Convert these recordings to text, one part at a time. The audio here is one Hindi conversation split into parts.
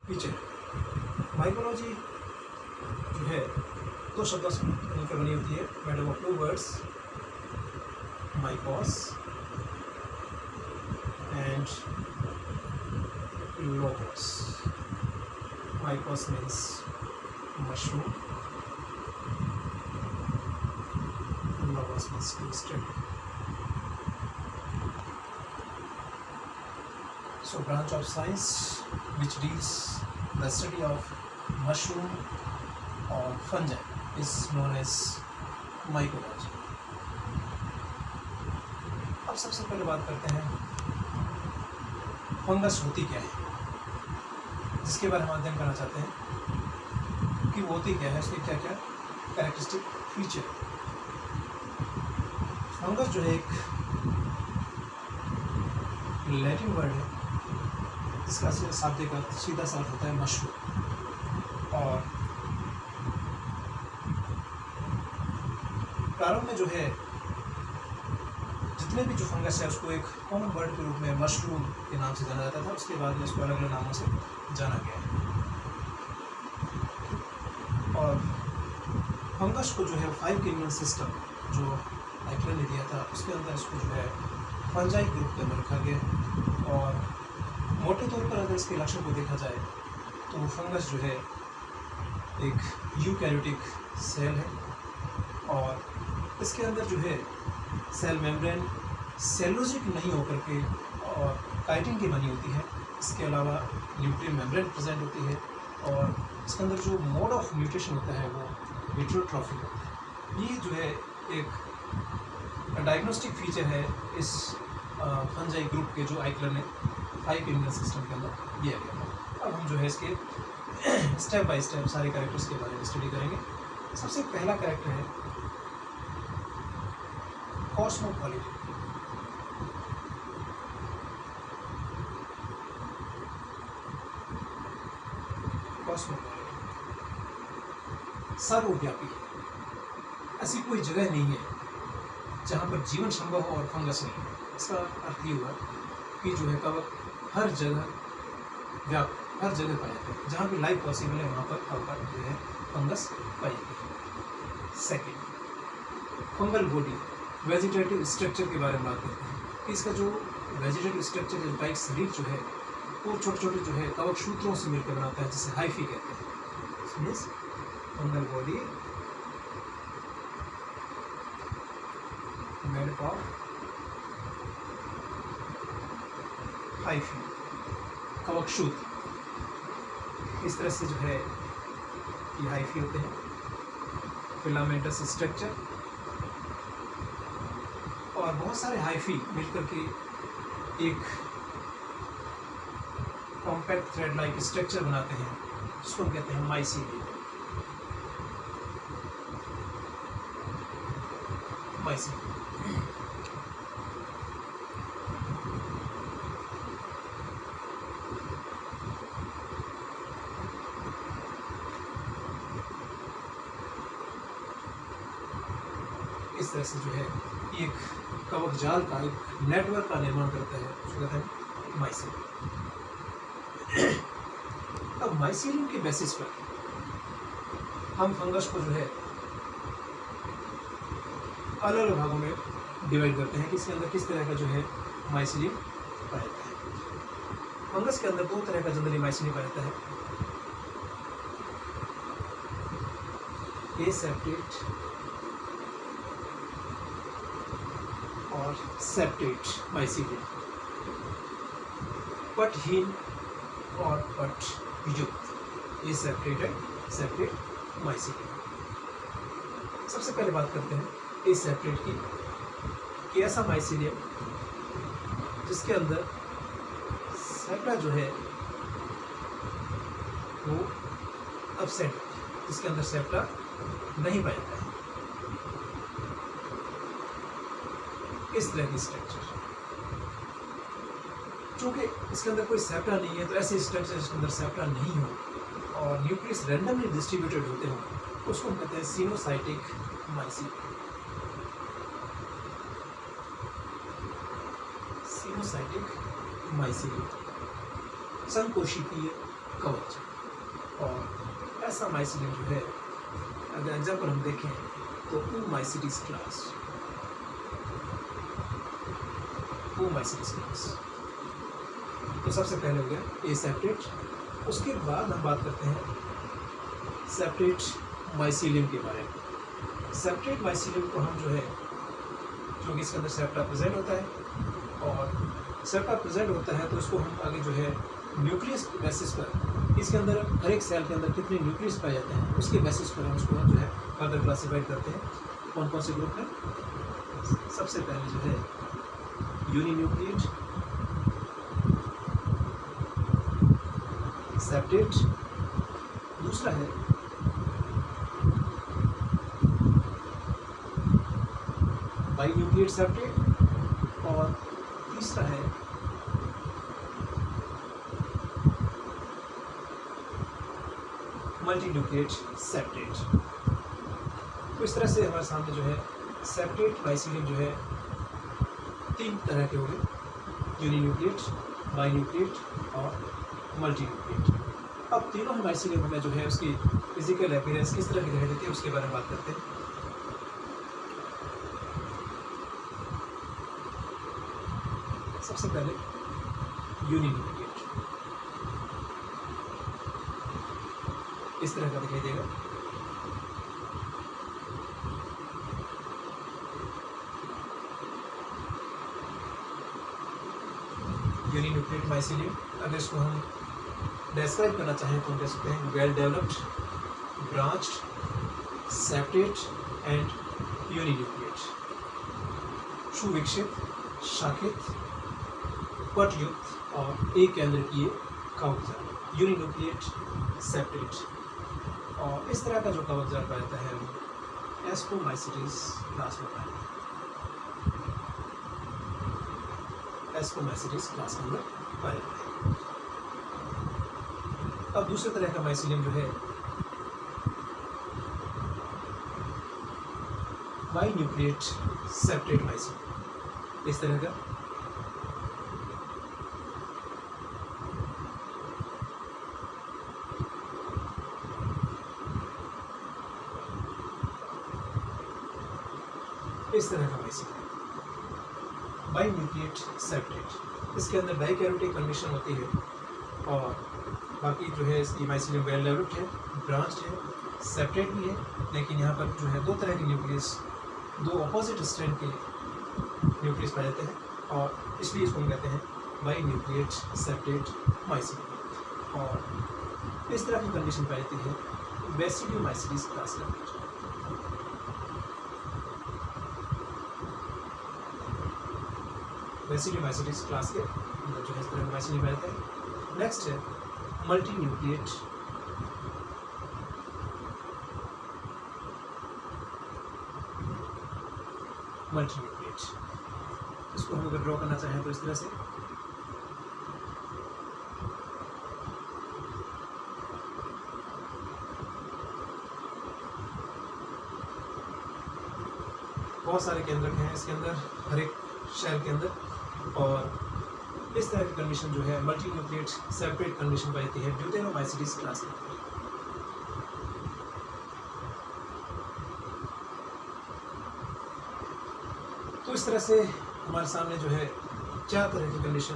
फीचर। माइकोलॉजी जो है दो शब्दों से मिलकर बनी होती है, made of two words, mykes and logos. Mykes means mushroom, logos means to study. So branch of science which deals the study of mushroom or fungi is known as mycology. अब सबसे पहले बात करते हैं फंगस होती क्या है, जिसके बारे में अध्ययन करना चाहते हैं कि वो होती क्या है, उसके क्या क्या कैरेक्टरिस्टिक फीचर। फंगस जो है एक लैटिन वर्ड है जिसका शाब्दिक अर्थ सीधा सा अर्थ होता है मशरूम। और प्रारंभ में जो है जितने भी जो फंगस है उसको एक कॉमन वर्ड के रूप में मशरूम के नाम से जाना जाता था, उसके बाद में उसको अलग अलग नामों से जाना गया है। और फंगस को जो है 5 किंगडम सिस्टम जो आइक्लेयर ने दिया था उसके अंदर इसको जो है फंजाई ग्रुप के अंदर रखा गया। और मोटे तौर पर अगर इसके लक्षण को देखा जाए तो वो फंगस जो है एक यूकैरियोटिक सेल है और इसके अंदर जो है सेल मेम्ब्रेन सेलुलोजिक नहीं होकर के और काइटिन की बनी होती है। इसके अलावा न्यूक्लियर मेम्ब्रेन प्रेजेंट होती है और इसके अंदर जो मोड ऑफ म्यूटेशन होता है वो हेटेरोट्रॉफिक होता है। ये जो है एक डायग्नोस्टिक फीचर है इस फंजाई ग्रुप के जो आइक्लेयर ने 5 किंगडम सिस्टम के अंदर दिया गया था। अब हम जो है इसके स्टेप बाय स्टेप सारे कैरेक्टर्स के बारे में स्टडी करेंगे। सबसे पहला कैरेक्टर है कॉस्मोपॉलिटन। कॉस्मोपॉलिटन सर्वव्यापी, ऐसी कोई जगह नहीं है जहाँ पर जीवन संभव हो और फंगस नहीं है। इसका अर्थ ये हुआ कि जो है कवक हर जगह हर जगह पाए जाते हैं, जहाँ भी लाइफ पॉसिबल है वहाँ पर जो है फंगस पाई जाती है। Second, fungal body vegetative structure के बारे में बात करते हैं कि इसका जो वेजिटेटिव स्ट्रक्चर है, इसका एक शरीर जो है वो छोटे छोटे जो है कवक सूत्रों से मिलकर बनाता है, जिसे हाइफी कहते हैं। Means fungal body made of hyphae, कवक सूत्र। इस तरह से जो है ये हाइफी होते हैं। फिलामेंटस स्ट्रक्चर और बहुत सारे हाइफी मिलकर के एक कॉम्पैक्ट थ्रेड लाइक स्ट्रक्चर बनाते हैं जिसको हम कहते हैं माइसीलियम। इस तरह से जो है एक कवक जाल का एक नेटवर्क का निर्माण करता है, उसको कहते हैं माइसीलियम। अब माइसीलियम के बेसिस पर हम फंगस को जो है अलग अलग भागों में डिवाइड करते हैं कि इसके अंदर किस तरह का जो है माइसीलियम पाया जाता है। फंगस के अंदर 2 तरह का जनरली माइसीलियम पाया जाता है, एसेप्टेट और सेप्टेट माइसीलियम, पटहीन और पट युक्त। ये सेप्टेट है, सेप्टेट माइसीलियम। सबसे पहले बात करते हैं इस सेप्टेट की कि ऐसा माइसीलियम जिसके अंदर सेप्टा जो है वो एब्सेंट, जिसके अंदर सेप्टा नहीं पाया जाता है। इस तरह की स्ट्रक्चर, चूँकि इसके अंदर कोई सेप्टा नहीं है तो ऐसे स्ट्रक्चर जिसके अंदर सेप्टा नहीं हो और न्यूक्लियस रैंडमली डिस्ट्रीब्यूटेड होते हों उसको हम कहते हैं सिनोसाइटिक माइसीलियम। सिनोसाइटिक माइसीलियम संकोशिकीय कवच। और ऐसा माइसीलियम जो है, अगर एग्जाम्पल हम देखें तो ओमाइसीटीज क्लास, ओमाइसीटीज क्लास। तो सबसे पहले हो गया एसेप्टेट। उसके बाद हम बात करते हैं सेप्टेट माइसीलियम के बारे में। सेप्टेट माइसीलियम को हम जो है, जो कि इसके अंदर सेप्टा प्रेजेंट होता है, और सेप्टा प्रेजेंट होता है तो इसको हम आगे जो है न्यूक्लियस बेसिस पर, इसके अंदर हर एक सेल के अंदर कितने न्यूक्लियस पाए जाते हैं उसके बेसिस पर हम उसको जो है फर्दर क्लासीफाइड करते हैं। कौन कौन से ग्रुप हैं? सबसे पहले जो है यूनिन्यूक्लिएट, सेप्टेट, दूसरा है बाइन्यूक्लिएट सेप्टेट, और तीसरा है मल्टीन्यूक्लिएट सेप्टेट। तो इस तरह से हमारे सामने जो है सेप्टेट माइसीलियम जो है 3 तरह के हो गए, यूनिन्यूक्लिएट, बाइन्यूक्लिएट और मल्टीन्यूक्लिएट। अब तीनों माइसीलियम में जो है उसकी फिजिकल अपीयरेंस किस तरह की दिखाई देती है उसके बारे में बात करते हैं। सबसे पहले यूनिन्यूक्लिएट इस तरह का दिखाई देगा। यूनिन्यूक्लिएट माइसीलियम, अगर इसको हम डिस्क्राइब करना चाहें तो हम कह सकते हैं well developed, branched, septate and uninucleate, सुविकसित, शाखित, पटयुक्त और एक केंद्र की कवकजाल, यूनिन्यूक्लिएट सेप्टेट। और इस तरह का जो कवकजाल पाया जाता है वो एस्कोमाइसीटीज क्लास में पाया जाता है, एस्कोमाइसीटीज क्लास के अंदर पाया जाता है। अब दूसरे तरह का माइसीलियम जो है बाइन्यूक्लिएट सेप्टेट माइसीलियम, इस तरह का। इस तरह का माइसीलियम बाइन्यूक्लिएट सेप्टेट, इसके अंदर डाइकैरोटिक कंडीशन होती है, और बाकी जो है इसकी माइसीलियम वेल डेवलप्ड है, ब्रांच्ड है, सेप्टेट भी है, लेकिन यहाँ पर जो है 2 तरह के न्यूक्लियस, 2 अपोजिट स्ट्रैंड के न्यूक्लियस पाए जाते हैं, और इसलिए इसको हम कहते हैं बाइन्यूक्लिएट सेप्टेट माइसीलियम। और इस तरह की कंडीशन पाई जाती है बेसिडियोमाइसीटीज क्लास के अंदर। बेसिडियोमाइसीटीज क्लास के अंदर जो है इस तरह का माइसीलियम पाया जाता है। नेक्स्ट है मल्टीन्यूक्लिएट, मल्टीन्यूक्लिएट। इसको हम अगर ड्रॉ करना चाहें तो इस तरह से बहुत सारे केंद्रक हैं इसके अंदर, हर एक शेल के अंदर, और इस तरह की कंडीशन जो है मल्टीन्यूक्लिएट सेपरेट कंडीशन पाई जाती है ड्यूटेनोमाइसीटीज क्लास के अंदर। तो इस तरह से हमारे सामने जो है 4 तरह की कंडीशन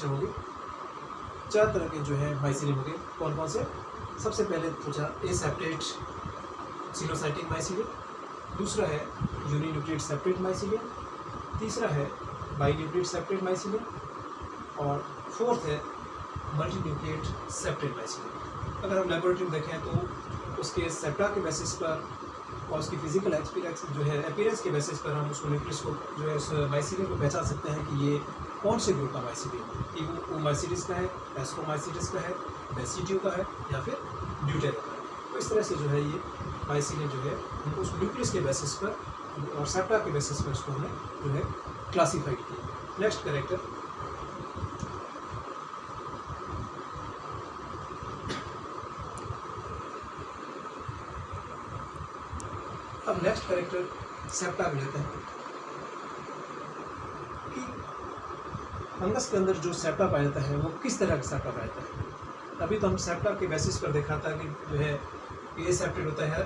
होगी, 4 तरह के जो है माइसीलियम होंगे। कौन कौन से? सबसे पहले पूछा एसेप्टेट सिनोसाइटिक माइसीलियम, दूसरा है यूनिन्यूक्लिएट सेपरेट माइसीलियम, तीसरा है बाइन्यूक्लिएट सेपरेट माइसीलियम, और फोर्थ है मल्टीन्यूक्लिएट सेपरेट माइसीलियम। अगर हम लेबोरेटरी में देखें तो उसके सेप्टा के बेसिस पर और उसकी फिजिकल एक्सपीरियंस जो है अपीयरेंस के बेसिस पर हम उसको न्यूक्लियस को जो है उस माइसीलियम को पहचान सकते हैं कि ये कौन से ग्रुप का माइसीलियम है, कि वो ओमाइसीटीज का है, एस्कोमाइसीटीज का है, बेसिडियो का है, या फिर ड्यूटेनो का है। तो इस तरह से जो है ये माइसीलियम जो है उनको उस न्यूक्लियस के बेसिस पर और सेप्टा के बेसिस पर उसको हमने जो है क्लासीफाइड किया। नेक्स्ट कैरेक्टर अब नेक्स्ट कैरेक्टर सेप्टा में लेते हैं कि फंगस के अंदर जो सेप्टा पाया जाता है वो किस तरह का सेप्टा पाया जाता है। अभी तो हम सेप्टा के बेसिस पर देखा था कि जो है ए सेप्टेट होता है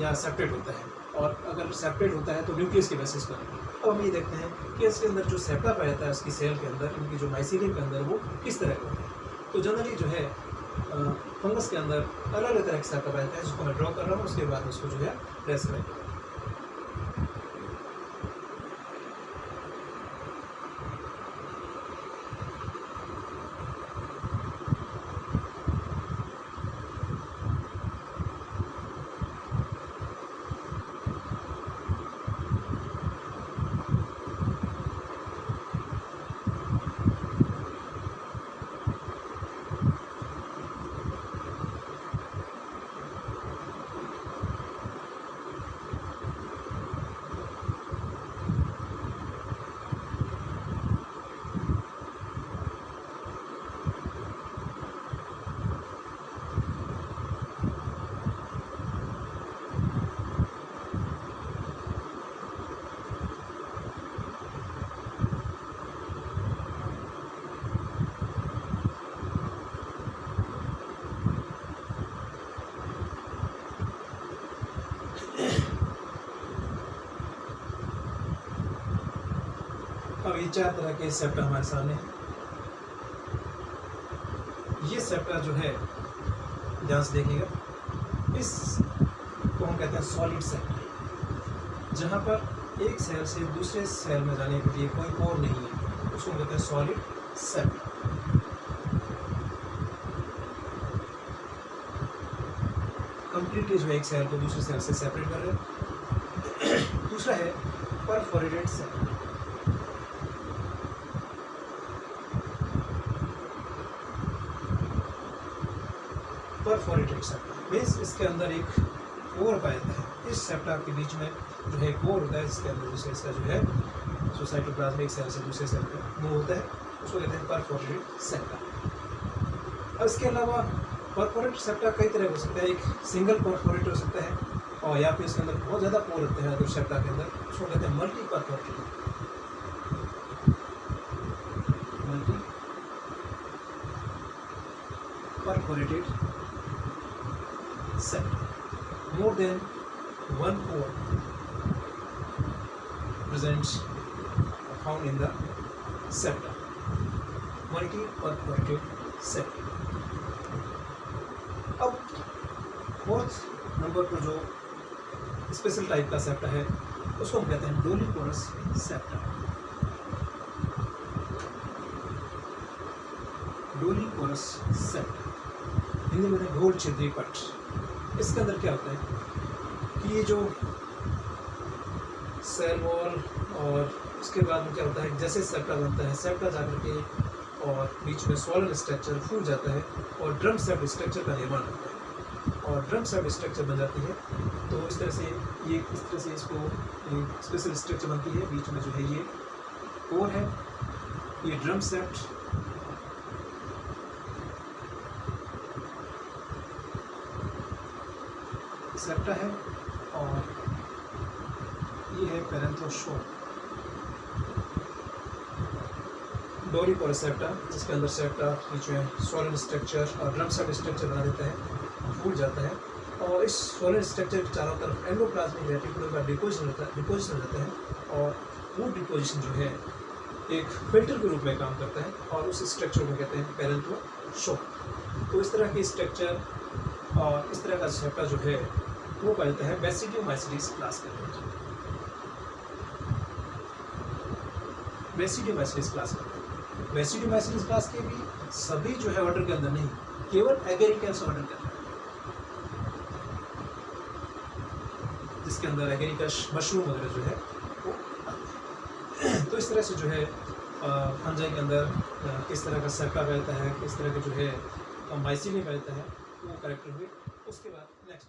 या सेप्टेट होता है, और अगर सेप्टेट होता है तो न्यूक्लियस के बेसिस पर। अब हम ये देखते हैं कि इसके अंदर जो सेप्टा पाया जाता है उसकी सेल के अंदर, इनकी जो माइसीलियम के अंदर, वो किस तरह का होता है। तो जनरली जो है फंगस के अंदर अलग अलग तरह के सेप्टा पाया जाता है, जिसको मैं ड्रॉ कर रहा हूँ, उसके बाद उसको जो है ट्रेस करेंगे। अब ये 4 तरह के सेप्टा हमारे सामने हैं। ये सेप्टा जो है, ध्यान से देखिएगा, इस को हम कहते हैं सॉलिड सेप्टा, जहाँ पर एक सेल से दूसरे सेल में जाने के लिए कोई पोर नहीं है, उसको कहते हैं सॉलिड सेप्टा। कंप्लीटली जो है एक सेल को दूसरे सेल से सेपरेट कर रहे हैं। दूसरा है perforated septa. Perforated septa means इसके अंदर एक पोर पाया जाता है। इस सेप्टा के बीच में जो है पोर होता है, इसके अंदर दूसरे इसका जो है जो साइटोप्लाज्मिक सेल से दूसरे सेल पे मूव होता है, उसको कहते हैं परफोरेटेड सेप्टा। अब इसके अलावा परफोरेटेड सेप्टा कई तरह हो सकता है। एक सिंगल परफोरेटेड हो सकता है, और या फिर इसके अंदर बहुत ज़्यादा पोर होते हैं अगर सेप्टा के अंदर, उसको कहते हैं multi perforated. Multi perforated septa. More than one pore presents found in the septa. Multi-perforated septa. अब फोर्थ नंबर पर जो स्पेशल टाइप का सेप्टा है, उसको हम कहते हैं डोलीपोरस सेप्टा। डोलीपोरस सेप्टा हिंदी में ढोल छिद्री पट। इसके अंदर क्या होता है कि ये जो सेल वॉल और उसके बाद में क्या होता है, जैसे सेप्टा बनता है, सेप्टा जाकर के और बीच में स्वॉलन स्ट्रक्चर फूल जाता है और ड्रम सेप्ट स्ट्रक्चर का निर्माण होता है, और ड्रम सेप्ट स्ट्रक्चर बन जाती है। तो इस तरह से इसको एक स्पेशल स्ट्रक्चर बनती है। बीच में जो है ये कोर है, ये ड्रम सेप्ट सेप्टा है, और ये है पेरेंथोशोम। डोलीपोरस सेप्टा, जिसके अंदर सेप्टा बीच में सॉलिड स्ट्रक्चर और ड्रम सेप्ट स्ट्रक्चर बना देता है, फूल जाता है, और इस सॉलिड स्ट्रक्चर के चारों तरफ एंडोप्लाज्मिक रेटिकुलम का डिपोजिशन हो जाता है, और वो डिपोजिशन जो है एक फिल्टर के रूप में काम करता है, और उस स्ट्रक्चर को कहते हैं पेरेंथोशोम। तो इस तरह की स्ट्रक्चर और इस तरह का सेप्टा जो है वो पाया जाता है बेसिडियोमाइसीट्स क्लास के अंदर। बेसिडियोमाइसीट्स क्लास के अंदर, बेसिडियोमाइसीट्स क्लास के भी सभी जो है ऑर्डर के अंदर नहीं, केवल एगेरिकस ऑर्डर के अंदर, जिसके अंदर एगेरिकस मशरूम वगैरह जो है वो। तो इस तरह से जो है फंजाई के अंदर किस तरह का सेप्टा पाया जाता है, किस तरह के जो है माइसीलियम पाया जाता है, वो करेक्टर हुए। उसके बाद नेक्स्ट